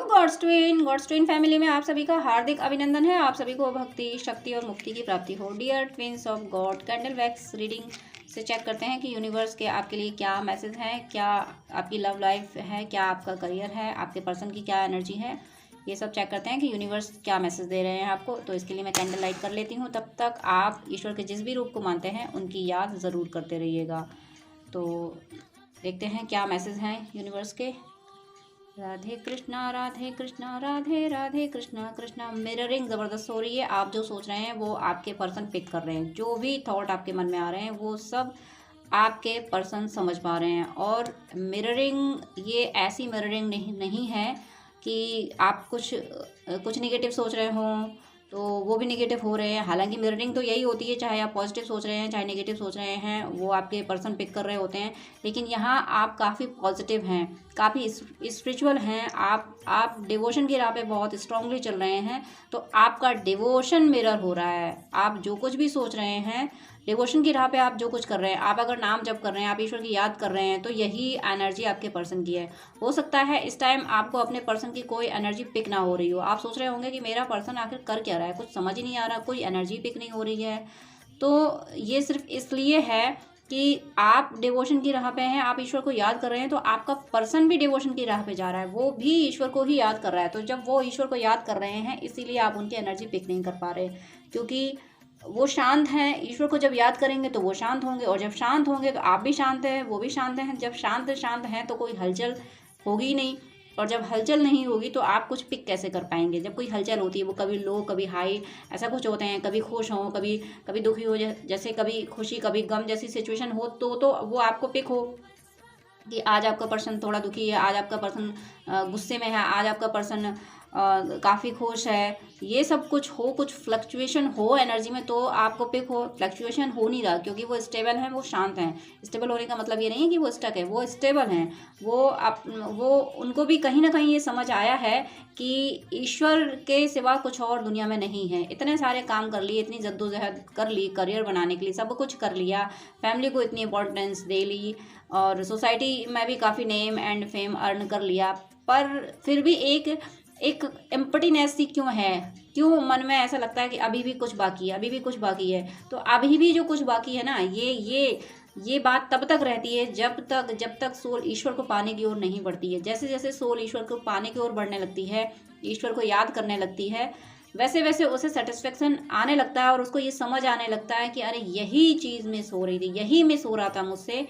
God's twin family में आप सभी का हार्दिक अभिनंदन है। आप सभी को भक्ति, शक्ति और मुक्ति की प्राप्ति हो। Dear twins of God, candle wax reading से चेक करते हैं कि यूनिवर्स के आपके लिए क्या मैसेज है, क्या आपकी लव लाइफ है, क्या आपका करियर है, आपके पर्सन की क्या एनर्जी है। ये सब चेक करते हैं कि यूनिवर्स क्या मैसेज दे रहे हैं आपको। तो इसके लिए मैं कैंडल लाइट कर लेती हूँ। तब तक आप ईश्वर के जिस भी रूप को मानते हैं उनकी याद ज़रूर करते रहिएगा। तो देखते हैं क्या मैसेज हैं यूनिवर्स के। राधे कृष्णा राधे कृष्णा राधे राधे कृष्णा कृष्णा। मिररिंग ज़बरदस्त हो रही है। आप जो सोच रहे हैं वो आपके पर्सन पिक कर रहे हैं। जो भी थॉट आपके मन में आ रहे हैं वो सब आपके पर्सन समझ पा रहे हैं। और मिररिंग ये ऐसी मिररिंग नहीं है कि आप कुछ निगेटिव सोच रहे हों तो वो भी नेगेटिव हो रहे हैं। हालांकि मिररिंग तो यही होती है, चाहे आप पॉजिटिव सोच रहे हैं चाहे नेगेटिव सोच रहे हैं, वो आपके पर्सन पिक कर रहे होते हैं। लेकिन यहाँ आप काफ़ी पॉजिटिव हैं, काफ़ी स्पिरिचुअल हैं, आप डिवोशन की राह पे बहुत स्ट्रांगली चल रहे हैं। तो आपका डिवोशन मिरर हो रहा है। आप जो कुछ भी सोच रहे हैं, डिवोशन की राह पे आप जो कुछ कर रहे हैं, आप अगर नाम जप कर रहे हैं, आप ईश्वर की याद कर रहे हैं, तो यही एनर्जी आपके पर्सन की है। हो सकता है इस टाइम आपको अपने पर्सन की कोई एनर्जी पिक ना हो रही हो। आप सोच रहे होंगे कि मेरा पर्सन आखिर कर क्या रहा है, कुछ समझ ही नहीं आ रहा, कोई एनर्जी पिक नहीं हो रही है। तो ये सिर्फ इसलिए है कि आप डिवोशन की राह पे हैं, आप ईश्वर को याद कर रहे हैं। तो आपका पर्सन भी डिवोशन की राह पे जा रहा है, वो भी ईश्वर को ही याद कर रहा है। तो जब वो ईश्वर को याद कर रहे हैं, इसीलिए आप उनकी एनर्जी पिक नहीं कर पा रहे, क्योंकि वो शांत हैं। ईश्वर को जब याद करेंगे तो वो शांत होंगे, और जब शांत होंगे तो आप भी शांत हैं, वो भी शांत हैं। जब शांत हैं तो कोई हलचल होगी ही नहीं, और जब हलचल नहीं होगी तो आप कुछ पिक कैसे कर पाएंगे। जब कोई हलचल होती है वो कभी लो कभी हाई ऐसा कुछ होते हैं, कभी खुश हो कभी कभी दुखी हो, जैसे कभी खुशी कभी गम जैसी सिचुएशन हो तो वो आपको पिक हो कि आज आपका पर्सन थोड़ा दुखी है, आज आपका पर्सन गुस्से में है, आज आपका पर्सन काफ़ी खुश है। ये सब कुछ हो, कुछ फ्लक्चुएशन हो एनर्जी में तो आपको पिक हो। फ्लक्चुएशन हो नहीं रहा क्योंकि वो स्टेबल हैं, वो शांत हैं। स्टेबल होने का मतलब ये नहीं है कि वो स्टक है, वो स्टेबल हैं। वो उनको भी कहीं ना कहीं ये समझ आया है कि ईश्वर के सिवा कुछ और दुनिया में नहीं है। इतने सारे काम कर लिए, इतनी जद्दोजहद कर ली, करियर बनाने के लिए सब कुछ कर लिया, फैमिली को इतनी इंपॉर्टेंस दे ली, और सोसाइटी में भी काफ़ी नेम एंड फेम अर्न कर लिया। पर फिर भी एक एम्प्टीनेस सी क्यों है, क्यों मन में ऐसा लगता है कि अभी भी कुछ बाकी है, अभी भी कुछ बाकी है। तो अभी भी जो कुछ बाकी है ना, ये बात तब तक रहती है जब तक सोल ईश्वर को पाने की ओर नहीं बढ़ती है। जैसे जैसे सोल ईश्वर को पाने की ओर बढ़ने लगती है, ईश्वर को याद करने लगती है, वैसे वैसे उसे सेटिस्फेक्शन आने लगता है, और उसको ये समझ आने लगता है कि अरे यही चीज़ मिस हो रही थी, यही मिस हो रहा था मुझसे।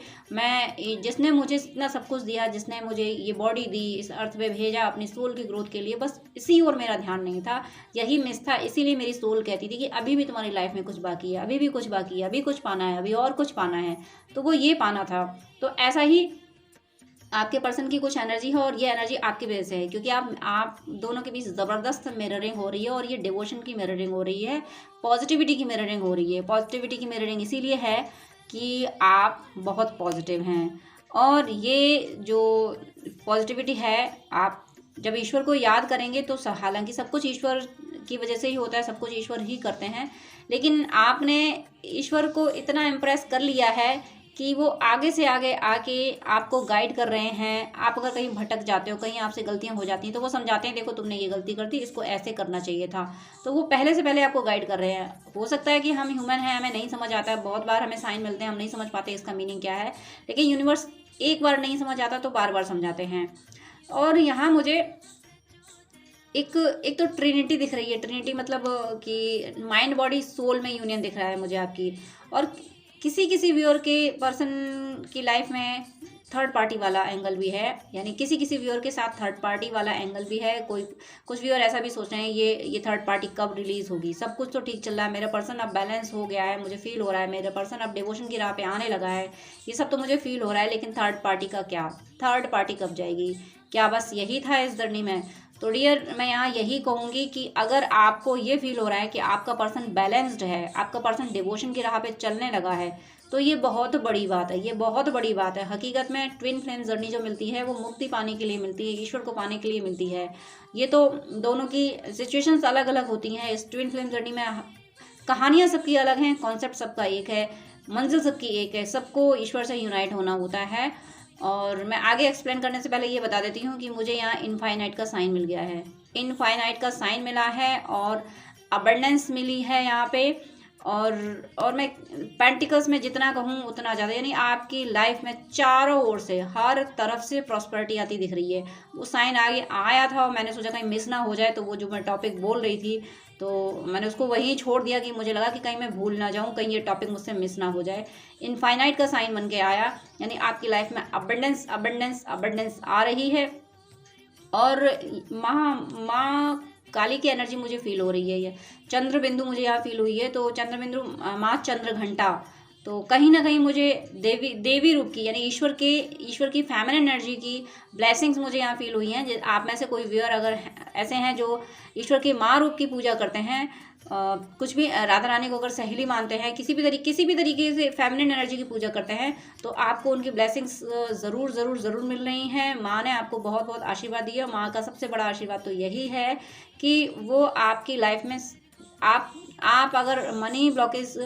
जिसने मुझे इतना सब कुछ दिया, जिसने मुझे ये बॉडी दी, इस अर्थ पे भेजा अपनी सोल की ग्रोथ के लिए, बस इसी ओर मेरा ध्यान नहीं था, यही मिस था। इसीलिए मेरी सोल कहती थी कि अभी भी तुम्हारी लाइफ में कुछ बाकी है, अभी भी कुछ बाकी है, अभी कुछ पाना है, अभी और कुछ पाना है। तो वो ये पाना था। तो ऐसा ही आपके पर्सन की कुछ एनर्जी है, और ये एनर्जी आपकी वजह से है, क्योंकि आप दोनों के बीच ज़बरदस्त मिररिंग हो रही है, और ये डिवोशन की मिररिंग हो रही है, पॉजिटिविटी की मिररिंग हो रही है। पॉजिटिविटी की मिररिंग इसीलिए है कि आप बहुत पॉजिटिव हैं, और ये जो पॉजिटिविटी है, आप जब ईश्वर को याद करेंगे तो हालांकि सब कुछ ईश्वर की वजह से ही होता है, सब कुछ ईश्वर ही करते हैं, लेकिन आपने ईश्वर को इतना इम्प्रेस कर लिया है कि वो आगे से आगे आके आपको गाइड कर रहे हैं। आप अगर कहीं भटक जाते हो, कहीं आपसे गलतियां हो जाती हैं, तो वो समझाते हैं देखो तुमने ये गलती कर दी, इसको ऐसे करना चाहिए था। तो वो पहले से पहले आपको गाइड कर रहे हैं। हो सकता है कि हम ह्यूमन हैं, हमें नहीं समझ आता है, बहुत बार हमें साइन मिलते हैं, हम नहीं समझ पाते इसका मीनिंग क्या है, लेकिन यूनिवर्स एक बार नहीं समझ आता तो बार बार समझाते हैं। और यहाँ मुझे एक तो ट्रिनिटी दिख रही है। ट्रिनिटी मतलब कि माइंड बॉडी सोल में यूनियन दिख रहा है मुझे आपकी। और किसी व्यूअर के पर्सन की लाइफ में थर्ड पार्टी वाला एंगल भी है, यानी किसी व्यूअर के साथ थर्ड पार्टी वाला एंगल भी है। कुछ व्यूअर ऐसा भी सोच रहे हैं ये थर्ड पार्टी कब रिलीज होगी। सब कुछ तो ठीक चल रहा है, मेरा पर्सन अब बैलेंस हो गया है, मुझे फील हो रहा है, मेरा पर्सन अब डिवोशन की राह पे आने लगा है, ये सब तो मुझे फील हो रहा है। लेकिन थर्ड पार्टी का क्या, थर्ड पार्टी कब जाएगी, क्या बस यही था इस जर्नी में? तो डियर, मैं यहाँ यही कहूँगी कि अगर आपको ये फील हो रहा है कि आपका पर्सन बैलेंस्ड है, आपका पर्सन डिवोशन की राह पे चलने लगा है, तो ये बहुत बड़ी बात है, ये बहुत बड़ी बात है। हकीकत में ट्विन फ्लेम जर्नी जो मिलती है वो मुक्ति पाने के लिए मिलती है, ईश्वर को पाने के लिए मिलती है। ये तो दोनों की सिचुएशंस अलग अलग होती हैं। इस ट्विन फ्लेम जर्नी में कहानियाँ सबकी अलग हैं, कॉन्सेप्ट सबका एक है, मंजिल सबकी एक है, सबको ईश्वर से यूनाइट होना होता है। और मैं आगे एक्सप्लेन करने से पहले ये बता देती हूँ कि मुझे यहाँ इनफाइनाइट का साइन मिल गया है, इनफाइनाइट का साइन मिला है और अबंडेंस मिली है यहाँ पे। और मैं पेंटिकल्स में जितना कहूँ उतना ज़्यादा, यानी आपकी लाइफ में चारों ओर से हर तरफ से प्रॉस्पेरिटी आती दिख रही है। वो साइन आगे आया था और मैंने सोचा कहीं मिस ना हो जाए, तो वो जो मैं टॉपिक बोल रही थी तो मैंने उसको वहीं छोड़ दिया कि मुझे लगा कि कहीं मैं भूल ना जाऊँ, कहीं ये टॉपिक मुझसे मिस ना हो जाए। इनफाइनाइट का साइन बन के आया, यानी आपकी लाइफ में अबंडेंस अबंडेंस अबंडेंस आ रही है। और माँ काली की एनर्जी मुझे फील हो रही है, ये चंद्र बिंदु मुझे यहाँ फील हुई है। तो चंद्र बिंदु माँ चंद्र घंटा, तो कहीं ना कहीं मुझे देवी रूप की, यानी ईश्वर की फेमिनिन एनर्जी की ब्लेसिंग्स मुझे यहाँ फील हुई हैं। आप में से कोई व्यूअर अगर ऐसे हैं जो ईश्वर की माँ रूप की पूजा करते हैं, कुछ भी राधा रानी को अगर सहेली मानते हैं, किसी भी तरीके से फेमिनिन एनर्जी की पूजा करते हैं, तो आपको उनकी ब्लेसिंग्स ज़रूर ज़रूर ज़रूर मिल रही हैं। माँ ने आपको बहुत बहुत आशीर्वाद दिया। माँ का सबसे बड़ा आशीर्वाद तो यही है कि वो आपकी लाइफ में आप अगर मनी ब्लॉकेज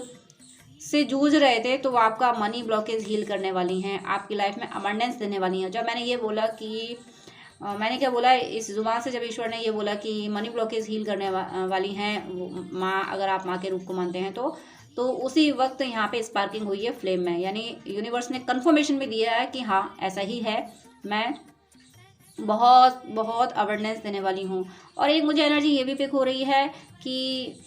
से जूझ रहे थे तो वो आपका मनी ब्लॉकेज हील करने वाली हैं, आपकी लाइफ में अबंडेंस देने वाली हैं। जब मैंने ये बोला कि मैंने क्या बोला, इस जुबान से जब ईश्वर ने ये बोला कि मनी ब्लॉकेज हील करने वाली हैं माँ, अगर आप माँ के रूप को मानते हैं तो उसी वक्त यहाँ पे स्पार्किंग हुई है फ्लेम में, यानी यूनिवर्स ने कंफर्मेशन भी दिया है कि हाँ ऐसा ही है, मैं बहुत बहुत अवेयरनेस देने वाली हूँ। और एक मुझे एनर्जी ये भी पिक हो रही है कि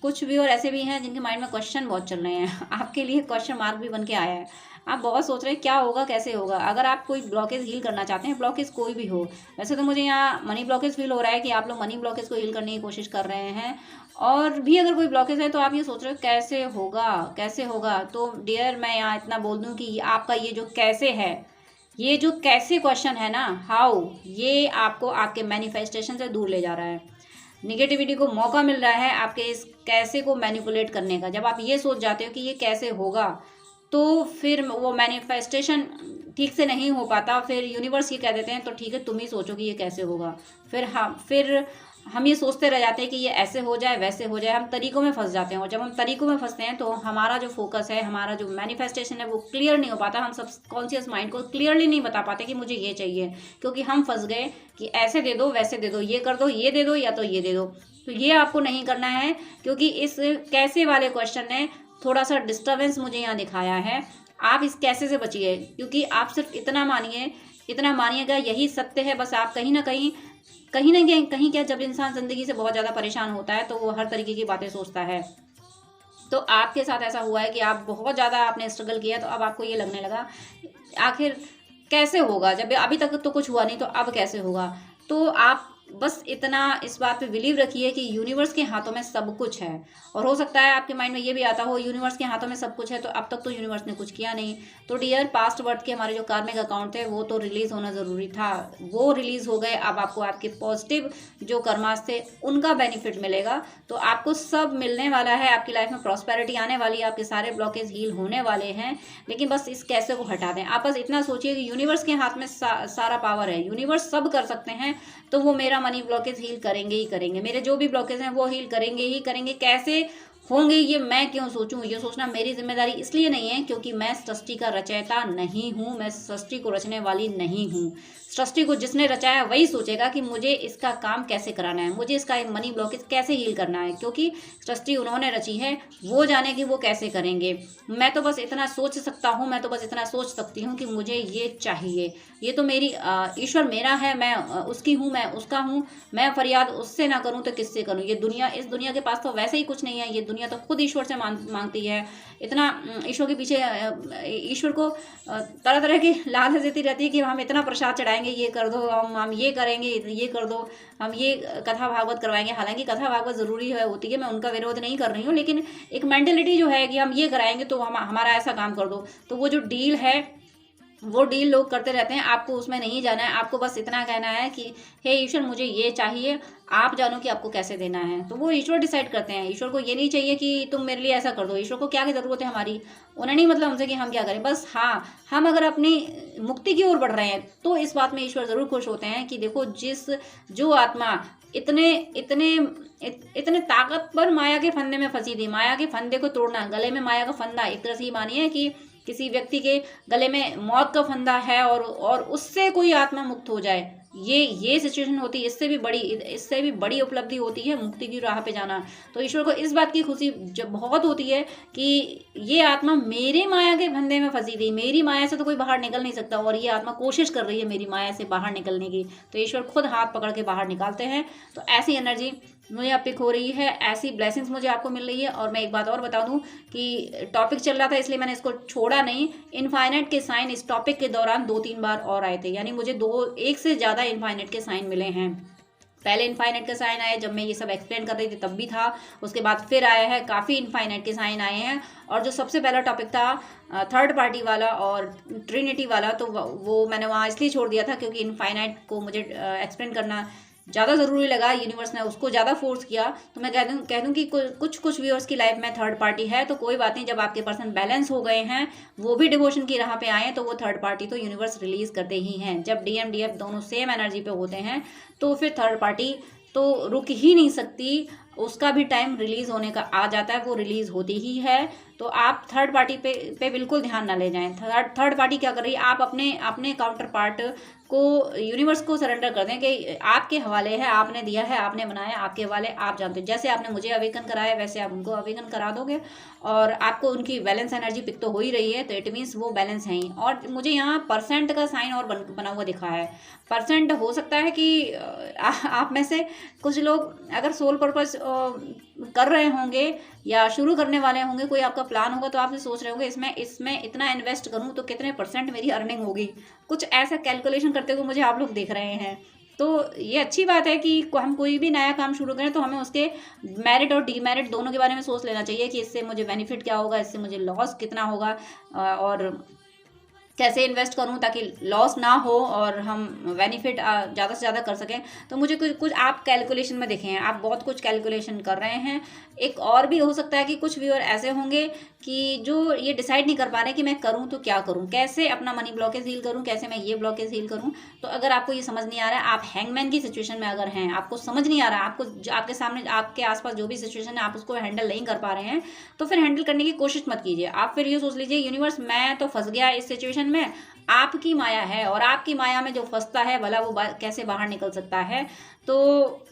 कुछ भी और ऐसे भी हैं जिनके माइंड में क्वेश्चन बहुत चल रहे हैं, आपके लिए क्वेश्चन मार्क भी बन के आया है। आप बहुत सोच रहे हैं क्या होगा, कैसे होगा। अगर आप कोई ब्लॉकेज हील करना चाहते हैं, ब्लॉकेज कोई भी हो, वैसे तो मुझे यहाँ मनी ब्लॉकेज फील हो रहा है कि आप लोग मनी ब्लॉकेज को हील करने की कोशिश कर रहे हैं। और भी अगर कोई ब्लॉकेज है तो आप ये सोच रहे हो कैसे होगा कैसे होगा। तो डियर, मैं यहाँ इतना बोल दूँ कि आपका ये जो कैसे है, ये जो कैसे क्वेश्चन है ना, हाउ, ये आपको आपके मैनिफेस्टेशन से दूर ले जा रहा है। निगेटिविटी को मौका मिल रहा है आपके इस कैसे को मैनिपुलेट करने का। जब आप ये सोच जाते हो कि ये कैसे होगा, तो फिर वो मैनिफेस्टेशन ठीक से नहीं हो पाता। फिर यूनिवर्स ये कह देते हैं तो ठीक है तुम ही सोचो कि ये कैसे होगा। फिर हम ये सोचते रह जाते हैं कि ये ऐसे हो जाए वैसे हो जाए, हम तरीकों में फंस जाते हैं। और जब हम तरीकों में फंसते हैं तो हमारा जो फोकस है, हमारा जो मैनिफेस्टेशन है वो क्लियर नहीं हो पाता। हम सब कॉन्शियस माइंड को क्लियरली नहीं बता पाते कि मुझे ये चाहिए, क्योंकि हम फंस गए कि ऐसे दे दो वैसे दे दो, ये कर दो, ये दे दो, या तो ये दे दो। तो ये आपको नहीं करना है, क्योंकि इस कैसे वाले क्वेश्चन ने थोड़ा सा डिस्टर्बेंस मुझे यहाँ दिखाया है। आप इस कैसे से बचिए, क्योंकि आप सिर्फ इतना मानिएगा, यही सत्य है। बस आप कहीं ना कहीं क्या, जब इंसान ज़िंदगी से बहुत ज़्यादा परेशान होता है तो वो हर तरीके की बातें सोचता है। तो आपके साथ ऐसा हुआ है कि आप बहुत ज़्यादा आपने स्ट्रगल किया, तो अब आपको ये लगने लगा आखिर कैसे होगा, जब अभी तक तो कुछ हुआ नहीं तो अब कैसे होगा। तो आप बस इतना इस बात पे बिलीव रखिए कि यूनिवर्स के हाथों में सब कुछ है। और हो सकता है आपके माइंड में ये भी आता हो यूनिवर्स के हाथों में सब कुछ है तो अब तक तो यूनिवर्स ने कुछ किया नहीं। तो डियर, पास्ट बर्थ के हमारे जो कार्मिक अकाउंट थे वो तो रिलीज होना ज़रूरी था, वो रिलीज हो गए। अब आपको आपके पॉजिटिव जो कर्मास थे उनका बेनिफिट मिलेगा। तो आपको सब मिलने वाला है, आपकी लाइफ में प्रॉस्पेरिटी आने वाली है, आपके सारे ब्लॉकेज हील होने वाले हैं। लेकिन बस इस कैसे को हटा दें। आप बस इतना सोचिए कि यूनिवर्स के हाथ में सारा पावर है, यूनिवर्स सब कर सकते हैं। तो वो मेरा मनी ब्लॉकेज हील करेंगे ही करेंगे, मेरे जो भी ब्लॉकेज हैं वो हील करेंगे ही करेंगे। कैसे होंगे ये मैं क्यों सोचूं, ये सोचना मेरी जिम्मेदारी इसलिए नहीं है क्योंकि मैं सृष्टि का रचयिता नहीं हूं, मैं सृष्टि को रचने वाली नहीं हूं। सृष्टि को जिसने रचाया वही सोचेगा कि मुझे इसका काम कैसे कराना है, मुझे इसका मनी ब्लॉकेज कैसे हील करना है, क्योंकि सृष्टि उन्होंने रची है, वो जाने कि वो कैसे करेंगे। मैं तो बस इतना सोच सकता हूँ, मैं तो बस इतना सोच सकती हूँ कि मुझे ये चाहिए। ये तो मेरी ईश्वर मेरा है, मैं उसकी हूँ, मैं उसका हूँ। मैं फरियाद उससे ना करूँ तो किससे करूँ। ये दुनिया, इस दुनिया के पास तो वैसे ही कुछ नहीं है, ये दुनिया तो खुद ईश्वर से मांगती है। इतना ईश्वर के पीछे ईश्वर को तरह तरह की लालच देती रहती है कि हम इतना प्रसाद चढ़ाएंगे, ये कर दो, हम ये करेंगे, ये कर दो, हम ये कथा भागवत करवाएंगे। हालांकि कथा भागवत ज़रूरी है, होती है, मैं उनका विरोध नहीं कर रही हूँ, लेकिन एक मेंटेलिटी जो है कि हम ये कराएंगे तो हमारा ऐसा काम कर दो। तो वो जो डील है वो डील लोग करते रहते हैं, आपको उसमें नहीं जाना है। आपको बस इतना कहना है कि हे ईश्वर मुझे ये चाहिए, आप जानो कि आपको कैसे देना है। तो वो ईश्वर डिसाइड करते हैं। ईश्वर को ये नहीं चाहिए कि तुम मेरे लिए ऐसा कर दो। ईश्वर को क्या की ज़रूरत है हमारी, उन्हें नहीं मतलब हमसे कि हम क्या करें। बस हाँ, हम अगर अपनी मुक्ति की ओर बढ़ रहे हैं तो इस बात में ईश्वर ज़रूर खुश होते हैं कि देखो जो आत्मा इतने ताकतवर माया के फंदे में फंसी थी, माया के फंदे को तोड़ना, गले में माया का फंदा, एक तरह से ये मानिए कि किसी व्यक्ति के गले में मौत का फंदा है और उससे कोई आत्मा मुक्त हो जाए, ये सिचुएशन होती है। इससे भी बड़ी उपलब्धि होती है मुक्ति की राह पे जाना। तो ईश्वर को इस बात की खुशी जब बहुत होती है कि ये आत्मा मेरे माया के फंदे में फंसी थी, मेरी माया से तो कोई बाहर निकल नहीं सकता, और ये आत्मा कोशिश कर रही है मेरी माया से बाहर निकलने की, तो ईश्वर खुद हाथ पकड़ के बाहर निकालते हैं। तो ऐसी एनर्जी मुझे अब पिक हो रही है, ऐसी ब्लेसिंग्स मुझे आपको मिल रही है। और मैं एक बात और बता दूं कि टॉपिक चल रहा था इसलिए मैंने इसको छोड़ा नहीं। इनफाइनाइट के साइन इस टॉपिक के दौरान 2-3 बार और आए थे, यानी मुझे एक से ज़्यादा इनफाइनाइट के साइन मिले हैं। पहले इनफाइनाइट का साइन आया जब मैं ये सब एक्सप्लेन कर रही थी तब भी था, उसके बाद फिर आया है, काफ़ी इनफाइनाइट के साइन आए हैं। और जो सबसे पहला टॉपिक था थर्ड पार्टी वाला और ट्रिनिटी वाला, तो वो मैंने वहाँ इसलिए छोड़ दिया था क्योंकि इनफाइनाइट को मुझे एक्सप्लेन करना ज़्यादा ज़रूरी लगा, यूनिवर्स ने उसको ज़्यादा फोर्स किया। तो मैं कह दूँ कि कुछ व्यूअर्स की लाइफ में थर्ड पार्टी है, तो कोई बात नहीं, जब आपके पर्सन बैलेंस हो गए हैं, वो भी डिवोशन की राह पे आए, तो वो थर्ड पार्टी तो यूनिवर्स रिलीज करते ही हैं। जब डीएम डीएफ दोनों सेम एनर्जी पे होते हैं तो फिर थर्ड पार्टी तो रुक ही नहीं सकती, उसका भी टाइम रिलीज होने का आ जाता है, वो रिलीज होती ही है। तो आप थर्ड पार्टी पे बिल्कुल ध्यान ना ले जाएं। थर्ड पार्टी क्या कर रही है, आप अपने काउंटर पार्ट को यूनिवर्स को सरेंडर कर दें कि आपके हवाले है, आपने दिया है, आपने बनाया, आपके हवाले, आप जानते हैं। जैसे आपने मुझे अवेकन कराया वैसे आप उनको अवेकन करा दोगे, और आपको उनकी बैलेंस एनर्जी पिक तो हो ही रही है, तो इट मीन्स वो बैलेंस हैं ही। और मुझे यहाँ परसेंट का साइन और बना हुआ दिखा है। परसेंट हो सकता है कि आप में से कुछ लोग अगर सोल पर्पस कर रहे होंगे या शुरू करने वाले होंगे, कोई आपका प्लान होगा, तो आप सोच रहे होंगे इसमें इतना इन्वेस्ट करूं तो कितने % मेरी अर्निंग होगी, कुछ ऐसा कैलकुलेशन करते हुए मुझे आप लोग देख रहे हैं। तो ये अच्छी बात है कि हम कोई भी नया काम शुरू करें तो हमें उसके मेरिट और डीमेरिट दोनों के बारे में सोच लेना चाहिए कि इससे मुझे बेनिफिट क्या होगा, इससे मुझे लॉस कितना होगा, और कैसे इन्वेस्ट करूं ताकि लॉस ना हो और हम बेनिफिट ज़्यादा से ज़्यादा कर सकें। तो मुझे कुछ आप कैलकुलेशन में देखें हैं, आप बहुत कुछ कैलकुलेशन कर रहे हैं। एक और भी हो सकता है कि कुछ व्यूअर ऐसे होंगे कि जो ये डिसाइड नहीं कर पा रहे कि मैं करूं तो क्या करूं, कैसे अपना मनी ब्लॉकेज हील करूं, कैसे मैं ये ब्लॉकेज हील करूं। तो अगर आपको ये समझ नहीं आ रहा है, आप हैंगमैन की सिचुएशन में अगर हैं, आपको समझ नहीं आ रहा, आपके सामने आपके आसपास जो भी सिचुएशन है आप उसको हैंडल नहीं कर पा रहे हैं, तो फिर हैंडल करने की कोशिश मत कीजिए। आप फिर ये सोच लीजिए यूनिवर्स मैं तो फंस गया इस सिचुएशन में, आपकी माया है, और आपकी माया में जो फंसता है भला वो कैसे बाहर निकल सकता है। तो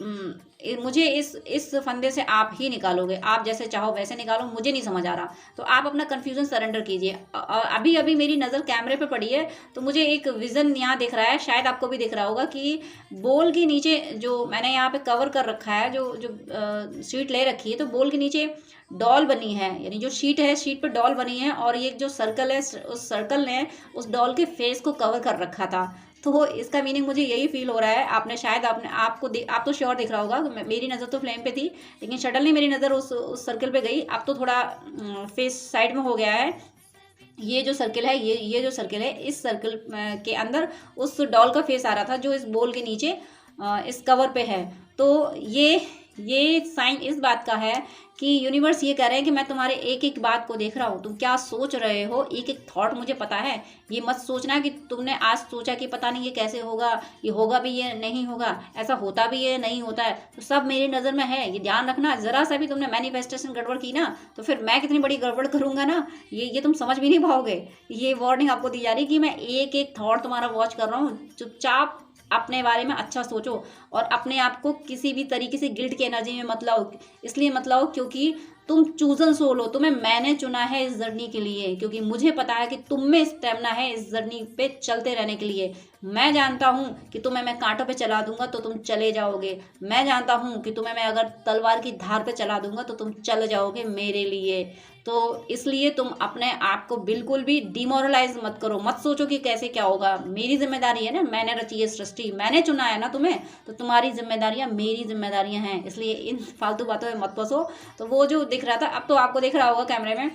मुझे इस फंदे से आप ही निकालोगे, आप जैसे चाहो वैसे निकालो, मुझे नहीं समझ आ रहा। तो आप अपना कन्फ्यूजन सरेंडर कीजिए। अभी अभी मेरी नज़र कैमरे पे पड़ी है तो मुझे एक विज़न यहाँ दिख रहा है, शायद आपको भी दिख रहा होगा कि बोल के नीचे जो मैंने यहाँ पे कवर कर रखा है, जो शीट ले रखी है, तो बोल के नीचे डॉल बनी है, यानी जो शीट है, शीट पे डॉल बनी है, और ये जो सर्कल है, उस सर्कल ने उस डॉल के फेस को कवर कर रखा था। तो इसका मीनिंग मुझे यही फील हो रहा है। आपने शायद आप तो श्योर दिख रहा होगा, मेरी नज़र तो फ्लेम पे थी, लेकिन सडनली मेरी नज़र उस सर्कल पे गई। अब तो थोड़ा फेस साइड में हो गया है। ये जो सर्कल है, ये जो सर्कल है, इस सर्कल के अंदर उस डॉल का फेस आ रहा था जो इस बोल के नीचे इस कवर पे है। तो ये साइन इस बात का है कि यूनिवर्स ये कह रहे हैं कि मैं तुम्हारे एक एक बात को देख रहा हूँ, तुम क्या सोच रहे हो, एक एक थॉट मुझे पता है। ये मत सोचना कि तुमने आज सोचा कि पता नहीं ये कैसे होगा, ये होगा भी, ये नहीं होगा, ऐसा होता भी है, नहीं होता है, तो सब मेरी नज़र में है। ये ध्यान रखना, ज़रा सा भी तुमने मैनिफेस्टेशन गड़बड़ की ना तो फिर मैं कितनी बड़ी गड़बड़ करूँगा ना, ये तुम समझ भी नहीं पाओगे। ये वार्निंग आपको दी जा रही कि मैं एक एक थॉट तुम्हारा वॉच कर रहा हूँ। चुपचाप अपने बारे में अच्छा सोचो और अपने आप को किसी भी तरीके से गिल्ट की एनर्जी में मत लाओ। इसलिए मत लाओ क्योंकि तुम चूजन सोल हो, तुम्हें मैंने चुना है इस जर्नी के लिए, क्योंकि मुझे पता है कि तुम में स्टेमिना है इस जर्नी पे चलते रहने के लिए। मैं जानता हूँ कि तुम्हें मैं कांटों पे चला दूंगा तो तुम चले जाओगे। मैं जानता हूँ कि तुम्हें मैं अगर तलवार की धार पे चला दूंगा तो तुम चल जाओगे मेरे लिए। तो इसलिए तुम अपने आप को बिल्कुल भी डिमोरलाइज मत करो, मत सोचो कि कैसे क्या होगा। मेरी जिम्मेदारी है ना, मैंने रची है सृष्टि, मैंने चुना है ना तुम्हें, तो तुम्हारी जिम्मेदारियां मेरी जिम्मेदारियां हैं। इसलिए इन फालतू बातों में मत फंसो। तो वो जो दिख रहा था, अब तो आपको दिख रहा होगा कैमरे में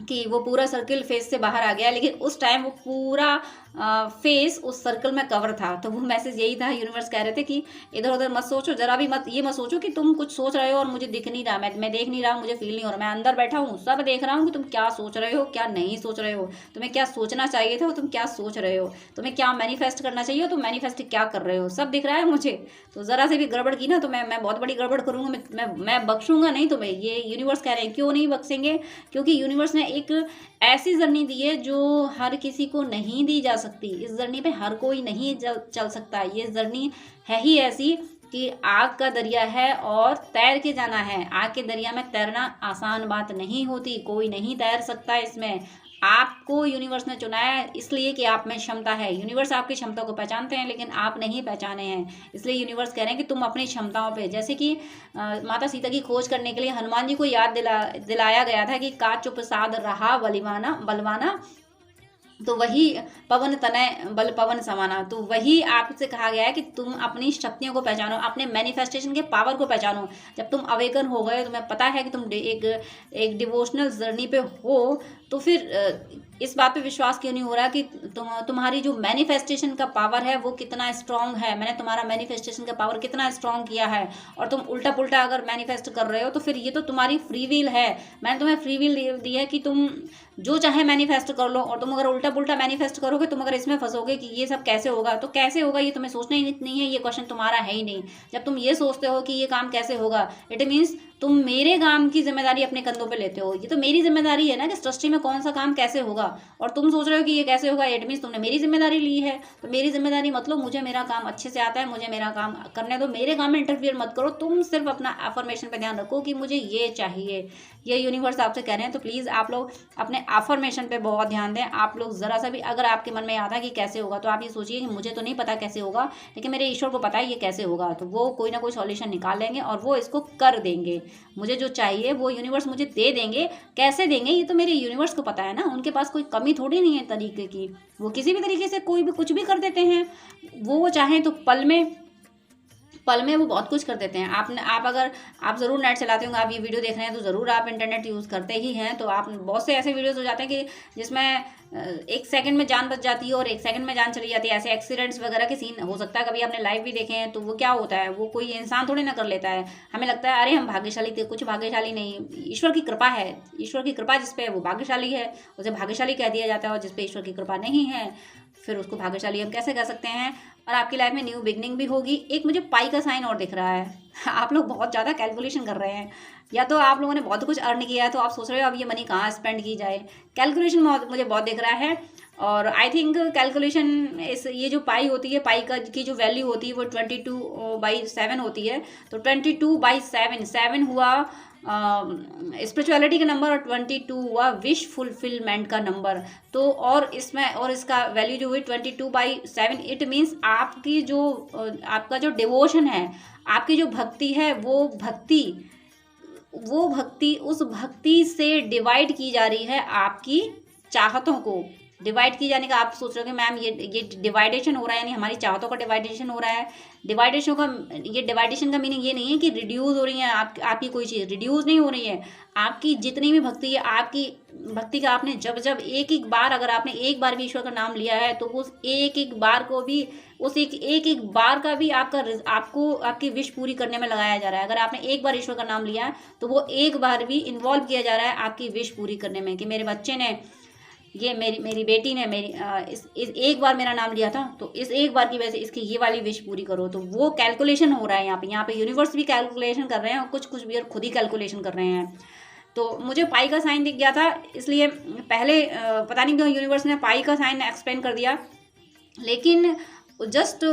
कि वो पूरा सर्किल फेस से बाहर आ गया, लेकिन उस टाइम वो पूरा फेस उस सर्कल में कवर था। तो वो मैसेज यही था, यूनिवर्स कह रहे थे कि इधर उधर मत सोचो, जरा भी ये मत सोचो कि तुम कुछ सोच रहे हो और मुझे दिख नहीं रहा, मैं देख नहीं रहा, मुझे फील नहीं हो रहा। मैं अंदर बैठा हूँ, सब देख रहा हूँ कि तुम क्या सोच रहे हो, क्या नहीं सोच रहे हो, तुम्हें क्या सोचना चाहिए था, तुम क्या सोच रहे हो, तुम्हें क्या मैनिफेस्ट करना चाहिए, तुम मैनिफेस्ट क्या कर रहे हो, सब दिख रहा है मुझे। तो ज़रा से भी गड़बड़ की ना तो मैं बहुत बड़ी गड़बड़ करूँगा, मैं बख्शूंगा नहीं तुम्हें। ये यूनिवर्स कह रहे हैं। क्यों नहीं बख्शेंगे? क्योंकि यूनिवर्स ने एक ऐसी जर्नी दी है जो हर किसी को नहीं दी जा सकती। इस जर्नी पे हर कोई नहीं चल सकता। ये जर्नी है ही ऐसी कि आग का दरिया है और तैर के जाना है। आग के दरिया में तैरना आसान बात नहीं होती, कोई नहीं तैर सकता इसमें। आपको यूनिवर्स ने चुना है इसलिए कि आप में क्षमता है। यूनिवर्स आपकी क्षमता को पहचानते हैं लेकिन आप नहीं पहचाने हैं, इसलिए यूनिवर्स कह रहे हैं कि तुम अपनी क्षमताओं पे, जैसे कि माता सीता की खोज करने के लिए हनुमान जी को याद दिलाया गया था कि का चुप साध रहा बलवाना, तो वही पवन तनय बल पवन समाना। तो वही आपसे कहा गया है कि तुम अपनी शक्तियों को पहचानो, अपने मैनिफेस्टेशन के पावर को पहचानो। जब तुम अवेकन हो गए, तुम्हें पता है कि तुम एक डिवोशनल जर्नी पे हो, तो फिर इस बात पे विश्वास क्यों नहीं हो रहा कि तुम्हारी जो मैनिफेस्टेशन का पावर है वो कितना स्ट्रांग है। मैंने तुम्हारा मैनिफेस्टेशन का पावर कितना स्ट्रांग किया है, और तुम उल्टा पुल्टा अगर मैनिफेस्ट कर रहे हो तो फिर ये तो तुम्हारी फ्री विल है। मैंने तुम्हें फ्री विल दी है कि तुम जो चाहे मैनिफेस्ट कर लो, और तुम अगर उल्टा पुल्टा मैनिफेस्ट करोगे, तुम अगर इसमें फंसोगे कि ये सब कैसे होगा, तो कैसे होगा ये तुम्हें सोचना ही नहीं है। ये क्वेश्चन तुम्हारा है ही नहीं। जब तुम ये सोचते हो कि ये काम कैसे होगा, इट मीन्स तुम मेरे काम की जिम्मेदारी अपने कंधों पे लेते हो। ये तो मेरी जिम्मेदारी है ना कि सृष्टि में कौन सा काम कैसे होगा, और तुम सोच रहे हो कि ये कैसे होगा। इट मीन्स तुमने मेरी जिम्मेदारी ली है। तो मेरी जिम्मेदारी मतलब मुझे मेरा काम अच्छे से आता है, मुझे मेरा काम करने दो, मेरे काम में इंटरफियर मत करो। तुम सिर्फ अपना अफर्मेशन पे ध्यान रखो कि मुझे ये चाहिए। ये यूनिवर्स आपसे कह रहे हैं। तो प्लीज़ आप लोग अपने अफर्मेशन पे बहुत ध्यान दें। आप लोग ज़रा सा भी अगर आपके मन में आता है कि कैसे होगा, तो आप ये सोचिए कि मुझे तो नहीं पता कैसे होगा, लेकिन मेरे ईश्वर को पता है ये कैसे होगा। तो वो कोई ना कोई सॉल्यूशन निकाल लेंगे और वो इसको कर देंगे। मुझे जो चाहिए वो यूनिवर्स मुझे दे देंगे। कैसे देंगे ये तो मेरे यूनिवर्स को पता है ना। उनके पास कोई कमी थोड़ी नहीं है तरीके की। वो किसी भी तरीके से कोई भी कुछ भी कर देते हैं। वो चाहें तो पल में वो बहुत कुछ कर देते हैं। आप अगर आप ज़रूर नेट चलाते होंगे, आप ये वीडियो देख रहे हैं तो ज़रूर आप इंटरनेट यूज़ करते ही हैं। तो आप बहुत से ऐसे वीडियोस हो जाते हैं कि जिसमें 1 सेकंड में जान बच जाती है और 1 सेकंड में जान चली जाती है। ऐसे एक्सीडेंट्स वगैरह के सीन हो सकता है, कभी आपने लाइव भी देखे हैं। तो वो क्या होता है, वो कोई इंसान थोड़ी ना कर लेता है। हमें लगता है अरे हम भाग्यशाली थे, कुछ भाग्यशाली नहीं। ईश्वर की कृपा है। ईश्वर की कृपा जिस पे है वो भाग्यशाली है, उसे भाग्यशाली कह दिया जाता है। और जिस पे ईश्वर की कृपा नहीं है, फिर उसको भाग्यशाली हम कैसे कह सकते हैं। और आपकी लाइफ में न्यू बिगनिंग भी होगी। एक मुझे पाई का साइन और दिख रहा है। आप लोग बहुत ज़्यादा कैलकुलेशन कर रहे हैं, या तो आप लोगों ने बहुत कुछ अर्न किया है तो आप सोच रहे हो अब ये मनी कहाँ स्पेंड की जाए। कैलकुलेशन मुझे बहुत दिख रहा है। और आई थिंक कैलकुलेशन ये जो पाई होती है, पाई की जो वैल्यू होती है वो 22/7 होती है। तो 22/7 हुआ स्पिरिचुअलिटी का नंबर, और 22 हुआ विश फुलफिलमेंट का नंबर। तो और इसका वैल्यू जो हुई 22/7, इट मीन्स आपकी जो आपका जो डिवोशन है, आपकी जो भक्ति है, वो भक्ति उस भक्ति से डिवाइड की जा रही है। आपकी चाहतों को डिवाइड की जाने का आप सोच रहे हो कि मैम ये डिवाइडेशन हो रहा है, यानी हमारी चाहतों का डिवाइडेशन हो रहा है। डिवाइडेशन का मीनिंग ये नहीं है कि रिड्यूस हो रही है आपकी कोई चीज़ रिड्यूस नहीं हो रही है। आपकी जितनी भी भक्ति है, आपकी भक्ति का आपने जब एक बार, अगर आपने एक बार भी ईश्वर का नाम लिया है, तो उस एक बार को भी, उस एक बार का भी आपको आपकी विश पूरी करने में लगाया जा रहा है। अगर आपने एक बार ईश्वर का नाम लिया है तो वो एक बार भी इन्वॉल्व किया जा रहा है आपकी विश पूरी करने में। कि मेरे बच्चे ने, ये मेरी बेटी ने इस एक बार मेरा नाम लिया था, तो इस एक बार की वजह से इसकी ये वाली विश पूरी करो। तो वो कैलकुलेशन हो रहा है यहाँ पे यूनिवर्स भी कैलकुलेशन कर रहे हैं, और कुछ भी और खुद ही कैलकुलेशन कर रहे हैं। तो मुझे पाई का साइन दिख गया था, इसलिए पहले पता नहीं क्यों यूनिवर्स ने पाई का साइन एक्सप्लेन कर दिया, लेकिन जस्ट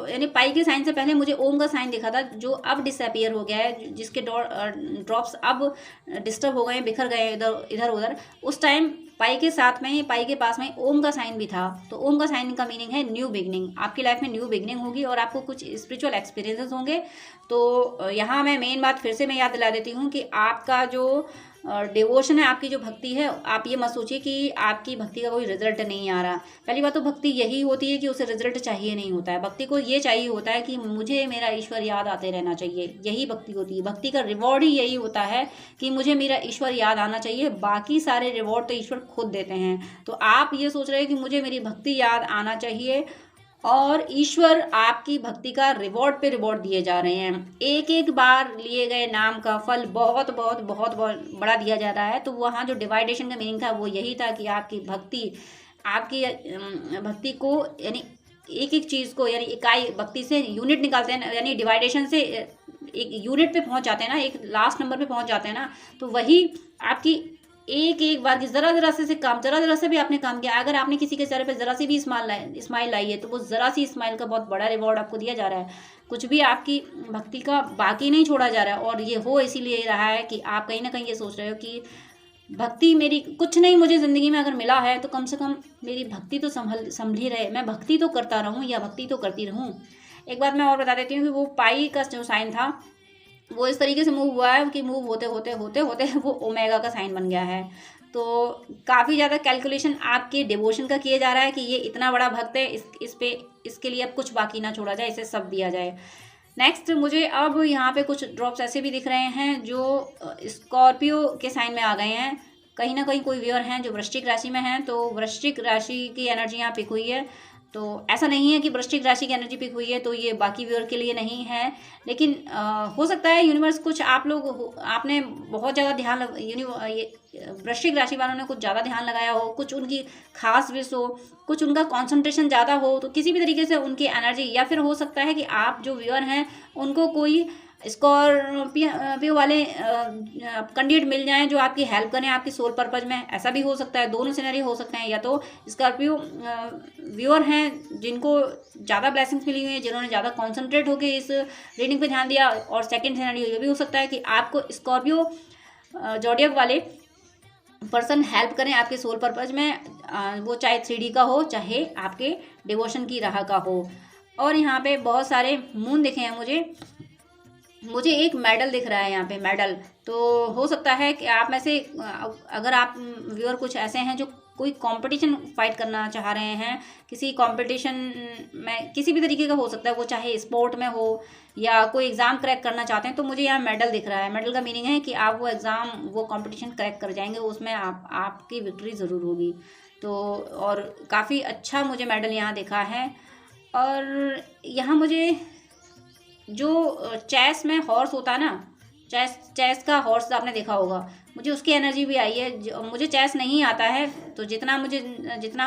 यानी पाई के साइन से पहले मुझे ओम का साइन दिखा था, जो अब डिसअपियर हो गया है, जिसके ड्रॉप्स अब डिस्टर्ब हो गए, बिखर गए इधर उधर। उस टाइम पाई के साथ में ही, पाई के पास में ओम का साइन भी था। तो ओम का साइन का मीनिंग है न्यू बिगनिंग। आपकी लाइफ में न्यू बिगनिंग होगी और आपको कुछ स्पिरिचुअल एक्सपीरियंसेस होंगे। तो यहाँ मैं मेन बात फिर से मैं याद दिला देती हूँ कि आपका जो डिवोशन है, आपकी जो भक्ति है, आप ये मत सोचिए कि आपकी भक्ति का कोई रिजल्ट नहीं आ रहा। पहली बात तो भक्ति यही होती है कि उसे रिजल्ट चाहिए नहीं होता है। भक्ति को ये चाहिए होता है कि मुझे मेरा ईश्वर याद आते रहना चाहिए, यही भक्ति होती है। भक्ति का रिवॉर्ड ही यही होता है कि मुझे मेरा ईश्वर याद आना चाहिए। बाकी सारे रिवॉर्ड तो ईश्वर खुद देते हैं। तो आप ये सोच रहे हैं कि मुझे मेरी भक्ति याद आना चाहिए, और ईश्वर आपकी भक्ति का रिवॉर्ड पे रिवॉर्ड दिए जा रहे हैं। एक बार लिए गए नाम का फल बहुत बहुत बहुत बहुत बड़ा दिया जा रहा है। तो वहाँ जो डिवाइडेशन का मीनिंग था वो यही था कि आपकी भक्ति को, यानी एक चीज़ को, यानी इकाई, भक्ति से यूनिट निकालते हैं, यानी डिवाइडेशन से एक यूनिट पे पहुँच जाते हैं ना, एक लास्ट नंबर पे पहुँच जाते हैं ना। तो वही आपकी एक एक बार की ज़रा से काम, ज़रा से भी आपने काम किया, अगर आपने किसी के चेहरे पे ज़रा सी भी स्माइल लाई है, तो वो ज़रा सी स्माइल का बहुत बड़ा रिवॉर्ड आपको दिया जा रहा है। कुछ भी आपकी भक्ति का बाकी नहीं छोड़ा जा रहा है, और ये हो इसीलिए रहा है कि आप कहीं ना कहीं ये सोच रहे हो कि भक्ति मेरी कुछ नहीं, मुझे ज़िंदगी में अगर मिला है तो कम से कम मेरी भक्ति तो संभली रहे, मैं भक्ति तो करता रहूँ या भक्ति तो करती रहूँ। एक बात मैं और बता देती हूँ कि वो पाई का जो साइन था वो इस तरीके से मूव हुआ है कि मूव होते होते होते होते वो ओमेगा का साइन बन गया है। तो काफ़ी ज़्यादा कैलकुलेशन आपके डिवोशन का किया जा रहा है कि ये इतना बड़ा भक्त है, इस पे इसके लिए अब कुछ बाकी ना छोड़ा जाए, इसे सब दिया जाए। नेक्स्ट मुझे अब यहाँ पे कुछ ड्रॉप्स ऐसे भी दिख रहे हैं जो स्कॉर्पियो के साइन में आ गए हैं। कहीं ना कहीं कोई व्यूअर हैं जो वृश्चिक राशि में हैं, तो वृश्चिक राशि की एनर्जी यहाँ पिक हुई है। तो ऐसा नहीं है कि वृश्चिक राशि की एनर्जी पिक हुई है तो ये बाकी व्यूअर के लिए नहीं है, लेकिन हो सकता है यूनिवर्स कुछ आप लोग आपने बहुत ज़्यादा ध्यान ये वृश्चिक राशि वालों ने कुछ ज़्यादा ध्यान लगाया हो, कुछ उनकी खास विश हो, कुछ उनका कंसंट्रेशन ज़्यादा हो, तो किसी भी तरीके से उनकी एनर्जी, या फिर हो सकता है कि आप जो व्यूअर हैं उनको कोई स्कॉर्पियो वाले कैंडिडेट मिल जाएं जो आपकी हेल्प करें आपकी सोल पर्पज में। ऐसा भी हो सकता है, दोनों सिनेरियो हो सकते हैं। या तो स्कॉर्पियो व्यूअर हैं जिनको ज़्यादा ब्लेसिंग्स मिली हुई है, जिन्होंने ज़्यादा कॉन्सेंट्रेट होकर इस रीडिंग पे ध्यान दिया, और सेकंड सिनेरियो ये भी हो सकता है कि आपको स्कॉर्पियो जॉडियक वाले पर्सन हेल्प करें आपके सोल पर्पज में, वो चाहे 3D का हो चाहे आपके डिवोशन की राह का हो। और यहाँ पे बहुत सारे मून दिखे हैं मुझे एक मेडल दिख रहा है यहाँ पे, मेडल। तो हो सकता है कि आप में से अगर आप व्यूअर कुछ ऐसे हैं जो कोई कंपटीशन फाइट करना चाह रहे हैं, किसी कंपटीशन में किसी भी तरीके का हो सकता है, वो चाहे स्पोर्ट में हो या कोई एग्ज़ाम क्रैक करना चाहते हैं, तो मुझे यहाँ मेडल दिख रहा है। मेडल का मीनिंग है कि आप वो एग्ज़ाम वो कंपटीशन क्रैक कर जाएंगे, उसमें आपकी विक्ट्री ज़रूर होगी। तो और काफ़ी अच्छा मुझे मेडल यहाँ दिखा है। और यहाँ मुझे जो चेस में हॉर्स होता है ना, चेस का हॉर्स आपने देखा होगा, मुझे उसकी एनर्जी भी आई है। मुझे चेस नहीं आता है, तो जितना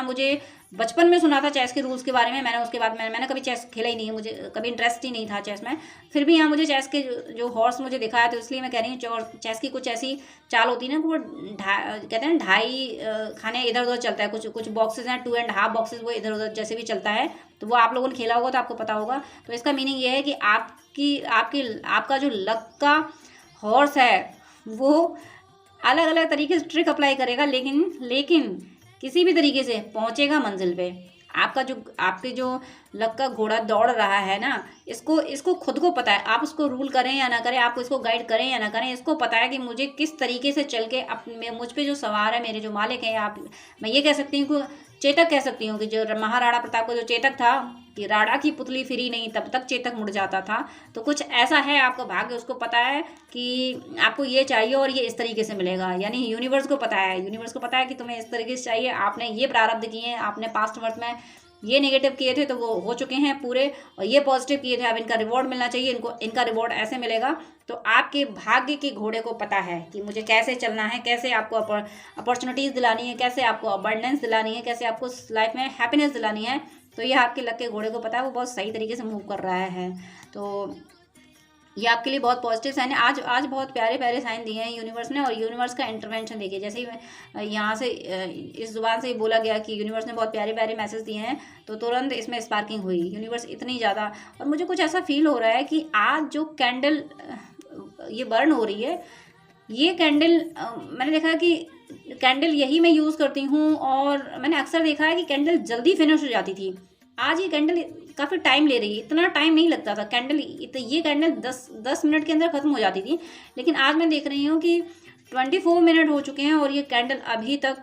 मुझे बचपन में सुना था चेस के रूल्स के बारे में, मैंने उसके बाद मैंने कभी चेस खेला ही नहीं है, मुझे कभी इंटरेस्ट ही नहीं था चेस में। फिर भी यहाँ मुझे चेस के जो हॉर्स मुझे दिखा है, तो इसलिए मैं कह रही हूँ चेस की कुछ ऐसी चाल होती है ना, वो कहते हैं 2.5 खाने इधर उधर चलता है, कुछ बॉक्सेस हैं 2.5 बॉक्सेस, वो इधर उधर जैसे भी चलता है, तो वो आप लोगों ने खेला होगा तो आपको पता होगा। तो इसका मीनिंग ये है कि आपका जो लक का हॉर्स है वो अलग अलग तरीके से ट्रिक अप्लाई करेगा, लेकिन किसी भी तरीके से पहुंचेगा मंजिल पे। आपके जो लक का घोड़ा दौड़ रहा है ना, इसको खुद को पता है, आप उसको रूल करें या ना करें, आप इसको गाइड करें या ना करें, इसको पता है कि मुझे किस तरीके से चल के मुझ पे जो सवार है, मेरे जो मालिक है, मैं ये कह सकती हूँ कि चेतक कह सकती हूँ कि जो महाराणा प्रताप का जो चेतक था, कि राणा की पुतली फिरी नहीं तब तक चेतक मुड़ जाता था। तो कुछ ऐसा है आपका भाग्य, उसको पता है कि आपको ये चाहिए और ये इस तरीके से मिलेगा। यानी यूनिवर्स को पता है कि तुम्हें इस तरीके से चाहिए, आपने ये प्रारब्ध किए हैं, आपने पास्ट वर्ष में ये नेगेटिव किए थे तो वो हो चुके हैं पूरे, और ये पॉजिटिव किए थे, अब इनका रिवॉर्ड मिलना चाहिए, इनका रिवॉर्ड ऐसे मिलेगा। तो आपके भाग्य के घोड़े को पता है कि मुझे कैसे चलना है, कैसे आपको अपॉर्चुनिटीज़ दिलानी है, कैसे आपको अबंडेंस दिलानी है, कैसे आपको लाइफ में हैप्पीनेस दिलानी है। तो ये आपके लक के घोड़े को पता है, वो बहुत सही तरीके से मूव कर रहा है। तो ये आपके लिए बहुत पॉजिटिव साइन है। आज बहुत प्यारे प्यारे साइन दिए हैं यूनिवर्स ने, और यूनिवर्स का इंटरवेंशन देखिए। जैसे ही यहाँ से इस जुबान से बोला गया कि यूनिवर्स ने बहुत प्यारे प्यारे मैसेज दिए हैं, तो तुरंत इसमें स्पार्किंग हुई। यूनिवर्स इतनी ज़्यादा, और मुझे कुछ ऐसा फील हो रहा है कि आज जो कैंडल ये बर्न हो रही है, ये कैंडल मैंने देखा कि कैंडल यही मैं यूज़ करती हूँ, और मैंने अक्सर देखा है कि कैंडल जल्दी फिनिश हो जाती थी। आज ये कैंडल काफ़ी टाइम ले रही है, इतना टाइम नहीं लगता था कैंडल, ये कैंडल 10 मिनट के अंदर ख़त्म हो जाती थी, लेकिन आज मैं देख रही हूँ कि 24 मिनट हो चुके हैं और ये कैंडल अभी तक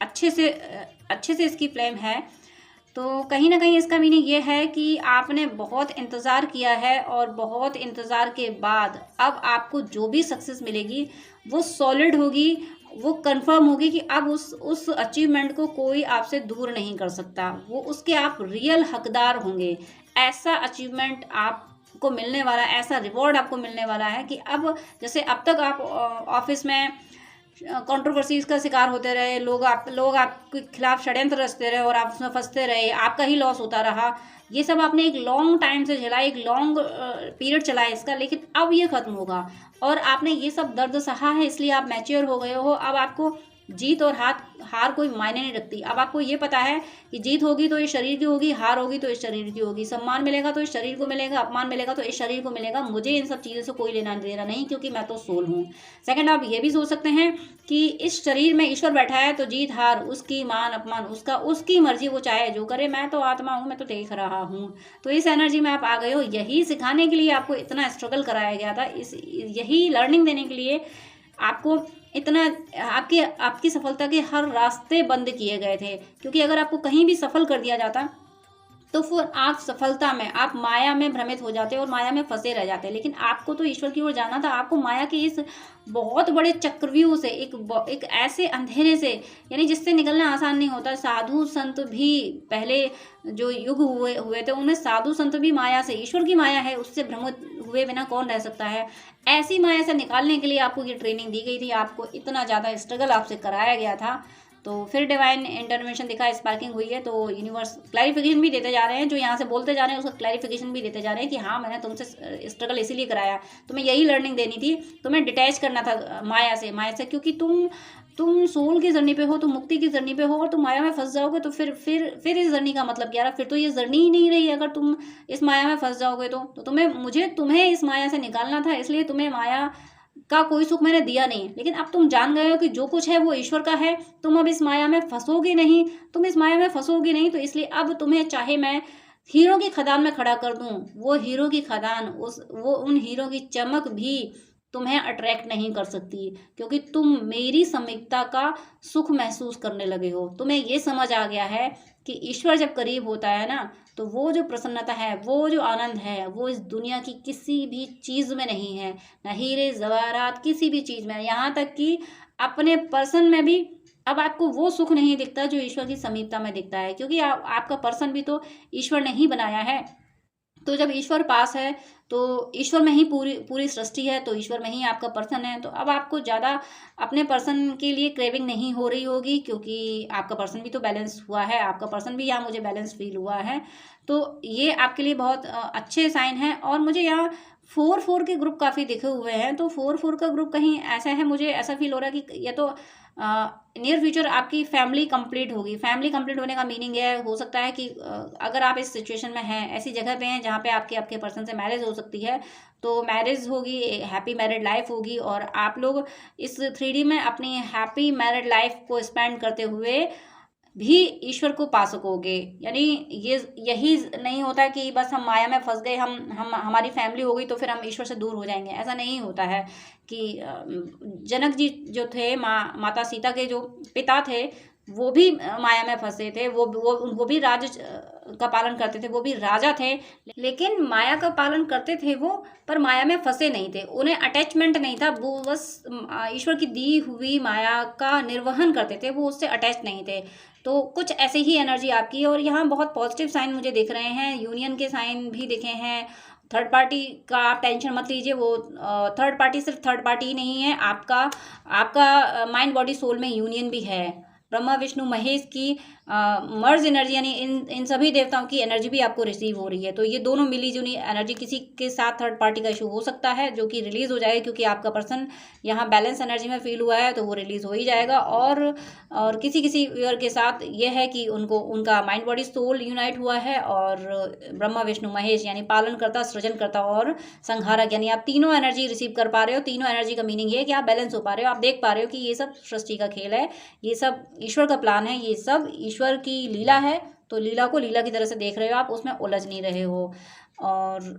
अच्छे से इसकी फ्लेम है। तो कहीं ना कहीं इसका मीनिंग ये है कि आपने बहुत इंतज़ार किया है, और बहुत इंतज़ार के बाद अब आपको जो भी सक्सेस मिलेगी वो सॉलिड होगी, वो कंफर्म होगी कि अब उस अचीवमेंट को कोई आपसे दूर नहीं कर सकता, वो उसके आप रियल हकदार होंगे। ऐसा अचीवमेंट आपको मिलने वाला, ऐसा रिवॉर्ड आपको मिलने वाला है कि अब जैसे अब तक आप ऑफिस में कंट्रोवर्सीज का शिकार होते रहे, लोग आपके खिलाफ षड्यंत्र रचते रहे और आप उसमें फंसते रहे, आपका ही लॉस होता रहा। ये सब आपने एक लॉन्ग टाइम से झेला, एक लॉन्ग पीरियड चला है इसका, लेकिन अब ये ख़त्म होगा। और आपने ये सब दर्द सहा है, इसलिए आप मैच्योर हो गए हो। अब आपको जीत और हार कोई मायने नहीं रखती। अब आपको ये पता है कि जीत होगी तो इस शरीर की होगी, हार होगी तो इस शरीर की होगी, सम्मान मिलेगा तो इस शरीर को मिलेगा, अपमान मिलेगा तो इस शरीर को मिलेगा। मुझे इन सब चीज़ों से कोई लेना देना नहीं, क्योंकि मैं तो सोल हूँ। सेकंड, आप ये भी सोच सकते हैं कि इस शरीर में ईश्वर बैठा है, तो जीत हार उसकी, मान अपमान उसका, उसकी मर्जी, वो चाहे जो करे, मैं तो आत्मा हूँ, मैं तो देख रहा हूँ। तो इस एनर्जी में आप आ गए हो। यही सिखाने के लिए आपको इतना स्ट्रगल कराया गया था, यही लर्निंग देने के लिए आपको इतना, आपकी सफलता के हर रास्ते बंद किए गए थे। क्योंकि अगर आपको कहीं भी सफल कर दिया जाता तो फिर आप सफलता में, आप माया में भ्रमित हो जाते और माया में फंसे रह जाते। लेकिन आपको तो ईश्वर की ओर जाना था। आपको माया के इस बहुत बड़े चक्रव्यूह से, एक ऐसे अंधेरे से, यानी जिससे निकलना आसान नहीं होता। साधु संत भी पहले जो युग हुए थे, उनमें साधु संत भी माया से, ईश्वर की माया है उससे भ्रमित हुए बिना कौन रह सकता है। ऐसी माया से निकालने के लिए आपको ये ट्रेनिंग दी गई थी, आपको इतना ज़्यादा स्ट्रगल आपसे कराया गया था। तो फिर डिवाइन इंटरवेंशन दिखा, स्पार्किंग हुई है, तो यूनिवर्स क्लैरिफिकेशन भी देते जा रहे हैं। जो यहाँ से बोलते जा रहे हैं उसका क्लैरिफिकेशन भी देते जा रहे हैं कि हाँ, मैंने तुमसे स्ट्रगल इसीलिए कराया, तुम्हें यही लर्निंग देनी थी, तुम्हें डिटैच करना था माया से, क्योंकि तुम सोल की जर्नी पे हो, तुम मुक्ति की जर्नी पे हो, और तुम माया में फंस जाओगे तो फिर इस जर्नी का मतलब क्या रहा? फिर तो ये जर्नी ही नहीं रही। अगर तुम इस माया में फंस जाओगे तो तुम्हें इस माया से निकालना था, इसलिए तुम्हें माया का कोई सुख मैंने दिया नहीं। लेकिन अब तुम जान गए हो कि जो कुछ है वो ईश्वर का है, तुम अब इस माया में फंसोगे नहीं, तो इसलिए अब तुम्हें चाहे मैं हीरो की खदान में खड़ा कर दूं, वो हीरो की खदान, उन हीरो की चमक भी तुम्हें अट्रैक्ट नहीं कर सकती, क्योंकि तुम मेरी समीपता का सुख महसूस करने लगे हो। तुम्हें ये समझ आ गया है कि ईश्वर जब करीब होता है ना, तो वो जो प्रसन्नता है, वो जो आनंद है, वो इस दुनिया की किसी भी चीज़ में नहीं है, ना हीरे जवाहरात, किसी भी चीज़ में। यहाँ तक कि अपने पर्सन में भी अब आपको वो सुख नहीं दिखता जो ईश्वर की समीपता में दिखता है, क्योंकि आपका पर्सन भी तो ईश्वर ने ही बनाया है। तो जब ईश्वर पास है तो ईश्वर में ही पूरी सृष्टि है, तो ईश्वर में ही आपका पर्सन है। तो अब आपको ज़्यादा अपने पर्सन के लिए क्रेविंग नहीं हो रही होगी, क्योंकि आपका पर्सन भी तो बैलेंस हुआ है, आपका पर्सन भी यहाँ मुझे बैलेंस फील हुआ है। तो ये आपके लिए बहुत अच्छे साइन हैं। और मुझे यहाँ 4-4 के ग्रुप काफ़ी दिखे हुए हैं, तो 4-4 का ग्रुप कहीं ऐसा है, मुझे ऐसा फील हो रहा है कि या तो नियर फ्यूचर आपकी फैमिली कंप्लीट होगी। फैमिली कंप्लीट होने का मीनिंग यह हो सकता है कि अगर आप इस सिचुएशन में हैं, ऐसी जगह पे हैं जहाँ पे आपके पर्सन से मैरिज हो सकती है, तो मैरिज होगी, हैप्पी मैरिड लाइफ होगी, और आप लोग इस 3D में अपनी हैप्पी मैरिड लाइफ को स्पेंड करते हुए भी ईश्वर को पा सकोगे। यानी यही नहीं होता कि बस हम माया में फंस गए, हम हमारी फैमिली हो गई तो फिर हम ईश्वर से दूर हो जाएंगे। ऐसा नहीं होता है कि जनक जी जो थे, माता सीता के जो पिता थे, वो भी माया में फंसे थे, वो भी राज का पालन करते थे, वो भी राजा थे, लेकिन माया का पालन करते थे वो, पर माया में फंसे नहीं थे, उन्हें अटैचमेंट नहीं था। वो बस ईश्वर की दी हुई माया का निर्वहन करते थे, वो उससे अटैच नहीं थे। तो कुछ ऐसे ही एनर्जी आपकी है। और यहाँ बहुत पॉजिटिव साइन मुझे दिख रहे हैं, यूनियन के साइन भी दिखे हैं। थर्ड पार्टी का आप टेंशन मत लीजिए, वो थर्ड पार्टी सिर्फ थर्ड पार्टी ही नहीं है, आपका माइंड बॉडी सोल में यूनियन भी है। ब्रह्मा विष्णु महेश की मर्ज एनर्जी, यानी इन सभी देवताओं की एनर्जी भी आपको रिसीव हो रही है। तो ये दोनों मिली जुली एनर्जी, किसी के साथ थर्ड पार्टी का इशू हो सकता है जो कि रिलीज हो जाएगा, क्योंकि आपका पर्सन यहाँ बैलेंस एनर्जी में फील हुआ है, तो वो रिलीज हो ही जाएगा। और किसी व्यूअर के साथ ये है कि उनका माइंड बॉडी सोल यूनाइट हुआ है, और ब्रह्मा विष्णु महेश यानी पालनकर्ता, सृजनकर्ता और संहारक, यानी आप तीनों एनर्जी रिसीव कर पा रहे हो। तीनों एनर्जी का मीनिंग ये है कि आप बैलेंस हो पा रहे हो, आप देख पा रहे हो कि ये सब सृष्टि का खेल है, ये सब ईश्वर का प्लान है, ये सब ईश्वर की लीला है। तो लीला को लीला की तरह से देख रहे हो आप, उसमें उलझ नहीं रहे हो।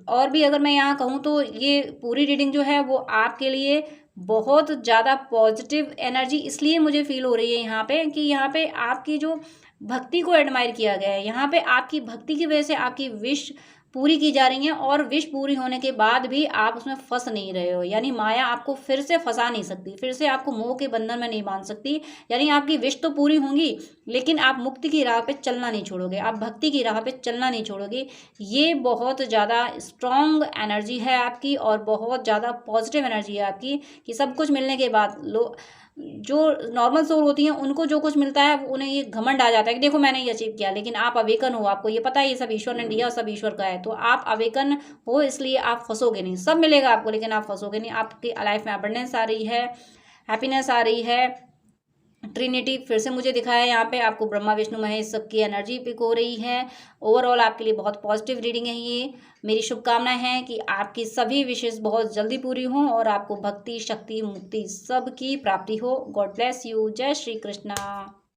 और भी अगर मैं यहाँ कहूँ तो ये पूरी रीडिंग जो है वो आपके लिए बहुत ज़्यादा पॉजिटिव एनर्जी इसलिए मुझे फील हो रही है यहाँ पे, कि यहाँ पे आपकी जो भक्ति को एडमायर किया गया है, यहाँ पे आपकी भक्ति की वजह से आपकी विश पूरी की जा रही है, और विश पूरी होने के बाद भी आप उसमें फंस नहीं रहे हो। यानी माया आपको फिर से फंसा नहीं सकती, फिर से आपको मोह के बंधन में नहीं बांध सकती। यानी आपकी विश तो पूरी होंगी, लेकिन आप मुक्ति की राह पे चलना नहीं छोड़ोगे, आप भक्ति की राह पे चलना नहीं छोड़ोगे। ये बहुत ज़्यादा स्ट्रॉन्ग एनर्जी है आपकी, और बहुत ज़्यादा पॉजिटिव एनर्जी है आपकी, कि सब कुछ मिलने के बाद जो नॉर्मल सोल होती हैं उनको जो कुछ मिलता है उन्हें ये घमंड आ जाता है कि देखो मैंने ये अचीव किया। लेकिन आप अवेकन हो, आपको ये पता है ये सब ईश्वर ने दिया, सब ईश्वर का है, तो आप अवेकन हो, इसलिए आप फंसोगे नहीं। सब मिलेगा आपको, लेकिन आप फंसोगे नहीं। आपकी लाइफ में अबंडेंस आ रही है, हैप्पीनेस आ रही है, ट्रिनिटी फिर से मुझे दिखाया है यहाँ पे, आपको ब्रह्मा विष्णु महेश सबकी एनर्जी पिक हो रही है। ओवरऑल आपके लिए बहुत पॉजिटिव रीडिंग है ये। मेरी शुभकामनाएं हैं कि आपकी सभी विशेष बहुत जल्दी पूरी हों और आपको भक्ति, शक्ति, मुक्ति सब की प्राप्ति हो। God bless you. जय श्री कृष्णा।